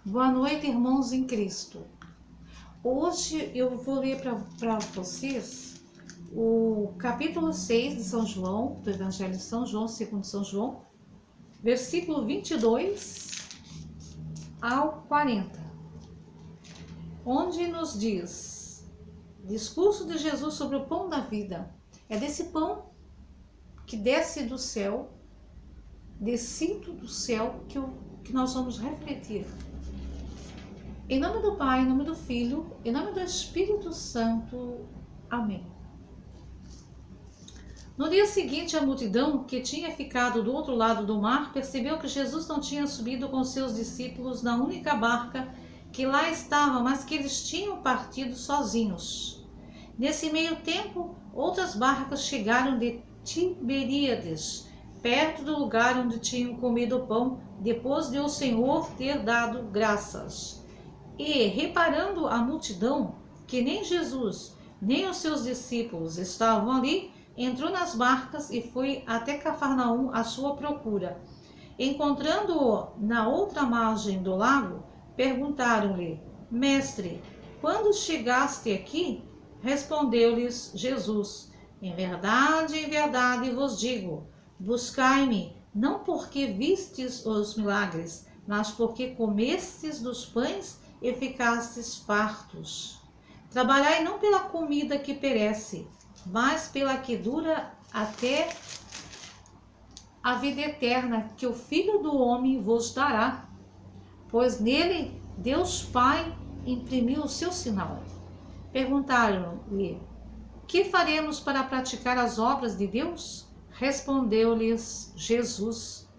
Boa noite, irmãos em Cristo. Hoje eu vou ler para vocês o capítulo 6 de São João, do Evangelho de São João, segundo São João, versículo 22 ao 40, onde nos diz: discurso de Jesus sobre o pão da vida. É desse pão que desce do céu, descido do céu, que nós vamos refletir. Em nome do Pai, em nome do Filho, em nome do Espírito Santo. Amém. No dia seguinte, a multidão que tinha ficado do outro lado do mar percebeu que Jesus não tinha subido com seus discípulos na única barca que lá estava, mas que eles tinham partido sozinhos. Nesse meio tempo, outras barcas chegaram de Tiberíades, perto do lugar onde tinham comido o pão, depois de o Senhor ter dado graças. E, reparando a multidão, que nem Jesus, nem os seus discípulos estavam ali, entrou nas barcas e foi até Cafarnaum à sua procura. Encontrando-o na outra margem do lago, perguntaram-lhe: Mestre, quando chegaste aqui? Respondeu-lhes Jesus: em verdade vos digo, buscai-me, não porque vistes os milagres, mas porque comestes dos pães e ficastes fartos. Trabalhai não pela comida que perece, mas pela que dura até a vida eterna, que o Filho do Homem vos dará, pois nele Deus Pai imprimiu o seu sinal. Perguntaram-lhe: que faremos para praticar as obras de Deus? Respondeu-lhes Jesus: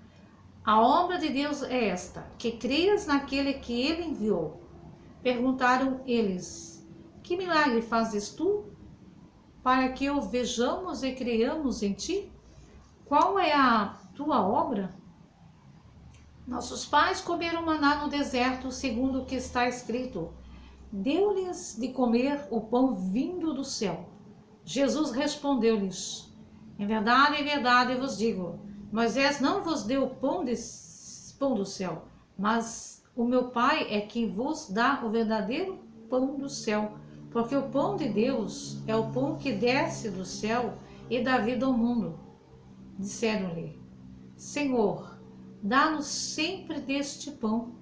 a obra de Deus é esta, que creias naquele que ele enviou. Perguntaram eles: que milagre fazes tu, para que o vejamos e creiamos em ti? Qual é a tua obra? Nossos pais comeram maná no deserto, segundo o que está escrito: deu-lhes de comer o pão vindo do céu. Jesus respondeu-lhes: em verdade vos digo, Moisés não vos deu o pão do céu, mas o meu Pai é quem vos dá o verdadeiro pão do céu, porque o pão de Deus é o pão que desce do céu e dá vida ao mundo. Disseram-lhe: Senhor, dá-nos sempre deste pão.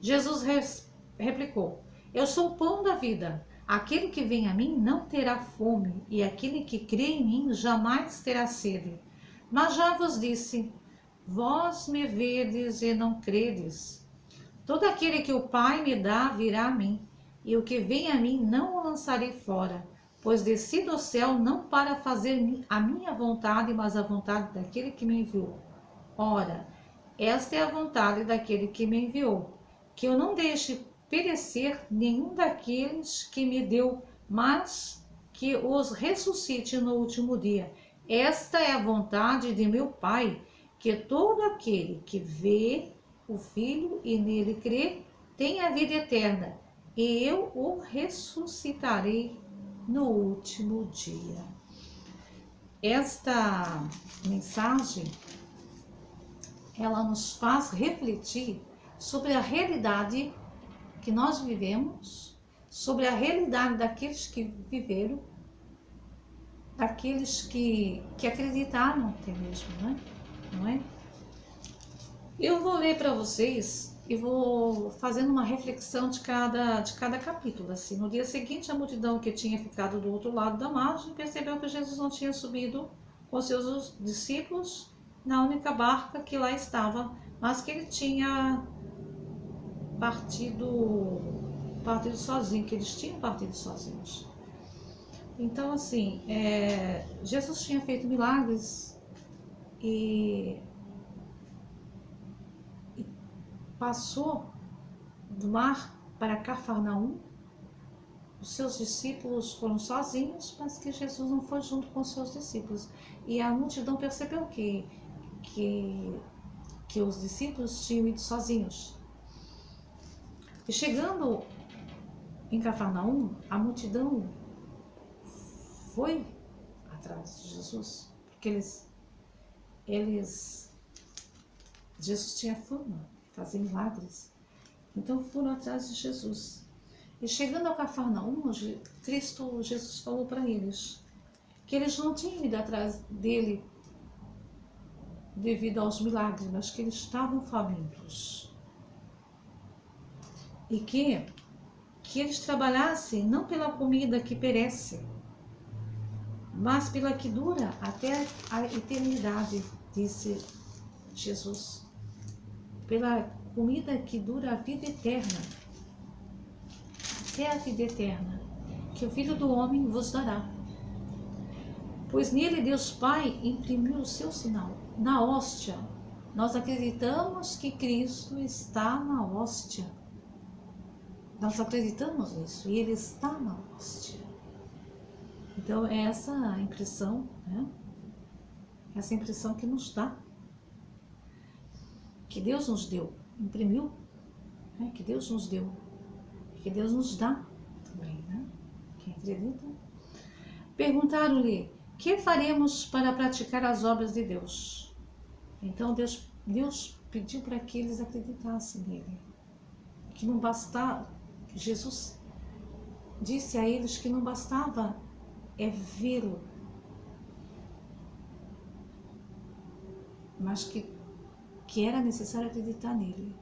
Jesus replicou: eu sou o pão da vida. Aquele que vem a mim não terá fome, e aquele que crê em mim jamais terá sede. Mas já vos disse: vós me vedes e não credes. Todo aquele que o Pai me dá virá a mim, e o que vem a mim não o lançarei fora, pois desci do céu não para fazer a minha vontade, mas a vontade daquele que me enviou. Ora, esta é a vontade daquele que me enviou, que eu não deixe perecer nenhum daqueles que me deu, mas que os ressuscite no último dia. Esta é a vontade de meu Pai, que todo aquele que vê o Filho e nele crê, tenha a vida eterna, e eu o ressuscitarei no último dia. Esta mensagem, ela nos faz refletir sobre a realidade que nós vivemos, sobre a realidade daqueles que viveram, daqueles que acreditaram até mesmo, né? Não é? Eu vou ler para vocês e vou fazendo uma reflexão de cada capítulo. Assim. No dia seguinte, a multidão que tinha ficado do outro lado da margem percebeu que Jesus não tinha subido com seus discípulos na única barca que lá estava, mas que ele tinha partido sozinho, que eles tinham partido sozinhos. Então, assim, Jesus tinha feito milagres e passou do mar para Cafarnaum. Os seus discípulos foram sozinhos, mas que Jesus não foi junto com os seus discípulos. E a multidão percebeu que os discípulos tinham ido sozinhos. E chegando em Cafarnaum, a multidão foi atrás de Jesus, porque Jesus tinha fama de fazer milagres, Então foram atrás de Jesus. E chegando a Cafarnaum, Jesus falou para eles que eles não tinham ido atrás dele devido aos milagres, mas que eles estavam famintos. E que eles trabalhassem não pela comida que perece, mas pela que dura até a eternidade, disse Jesus. Pela comida que dura a vida eterna, até a vida eterna, que o Filho do Homem vos dará. Pois nele Deus Pai imprimiu o seu sinal. Na hóstia, nós acreditamos que Cristo está na hóstia. Nós acreditamos nisso, e Ele está na hóstia. Então, é essa a impressão, né? Essa impressão que nos dá, que Deus nos deu, imprimiu, né? Que Deus nos deu, que Deus nos dá também, né? Quem acredita? Perguntaram-lhe: que faremos para praticar as obras de Deus? Então Deus pediu para que eles acreditassem nele, que não bastava. Jesus disse a eles que não bastava vê-lo, mas que era necessário acreditar nele,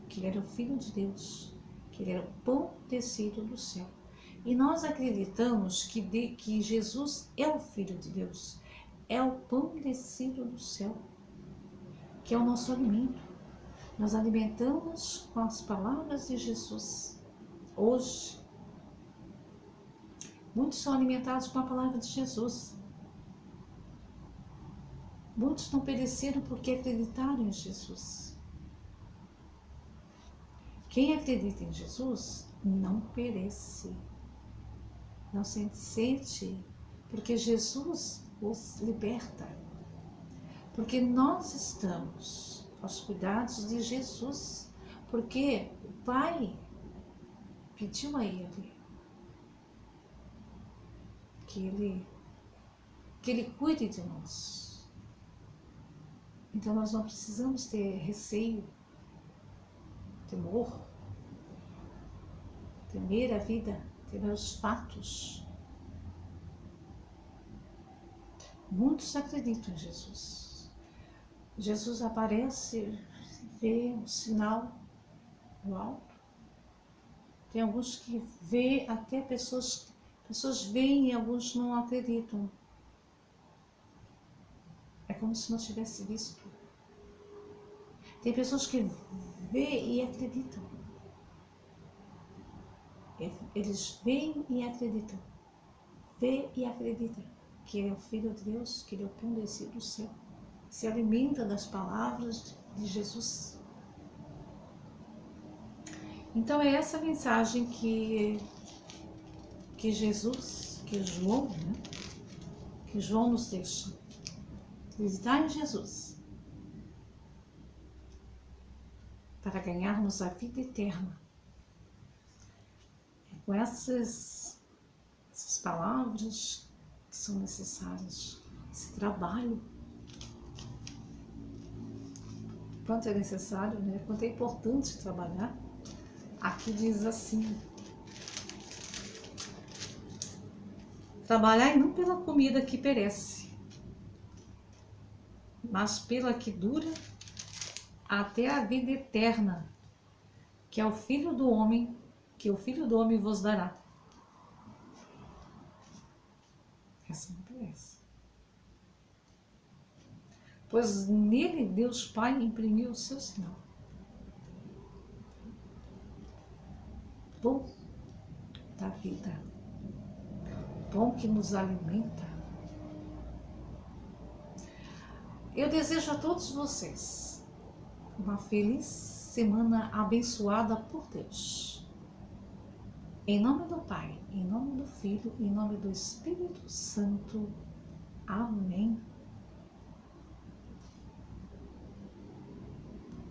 que ele era o Filho de Deus, que ele era o pão descido do céu. E nós acreditamos que Jesus é o Filho de Deus, é o pão descido do céu, que é o nosso alimento. Nós alimentamos com as palavras de Jesus. Hoje, muitos são alimentados com a palavra de Jesus. Muitos não pereceram porque acreditaram em Jesus. Quem acredita em Jesus não perece. Não se sente, porque Jesus os liberta. Porque nós estamos aos cuidados de Jesus. Porque o Pai pediu a Ele que Ele cuide de nós. Então nós não precisamos ter receio, temor, temer a vida, temer os fatos. Muitos acreditam em Jesus. Jesus aparece, vê um sinal no alto. Tem alguns que vê, até pessoas veem e alguns não acreditam. É como se não tivesse visto. Tem pessoas que vê e acreditam. Eles veem e acreditam. Vê e acreditam que Ele é o Filho de Deus, que Ele é o pão descido do céu. Se alimenta das palavras de Jesus. Então é essa mensagem que Jesus, que João, né? Que João nos deixa. Acreditar em Jesus para ganharmos a vida eterna. É com essas palavras que são necessárias, esse trabalho. Quanto é necessário, né? Quanto é importante trabalhar. Aqui diz assim: trabalhai não pela comida que perece, mas pela que dura até a vida eterna, que é o Filho do Homem, que o Filho do Homem vos dará. Essa não perece. Pois nele Deus Pai imprimiu o seu sinal. Pão da vida, pão que nos alimenta. Eu desejo a todos vocês uma feliz semana abençoada por Deus. Em nome do Pai, em nome do Filho, em nome do Espírito Santo. Amém.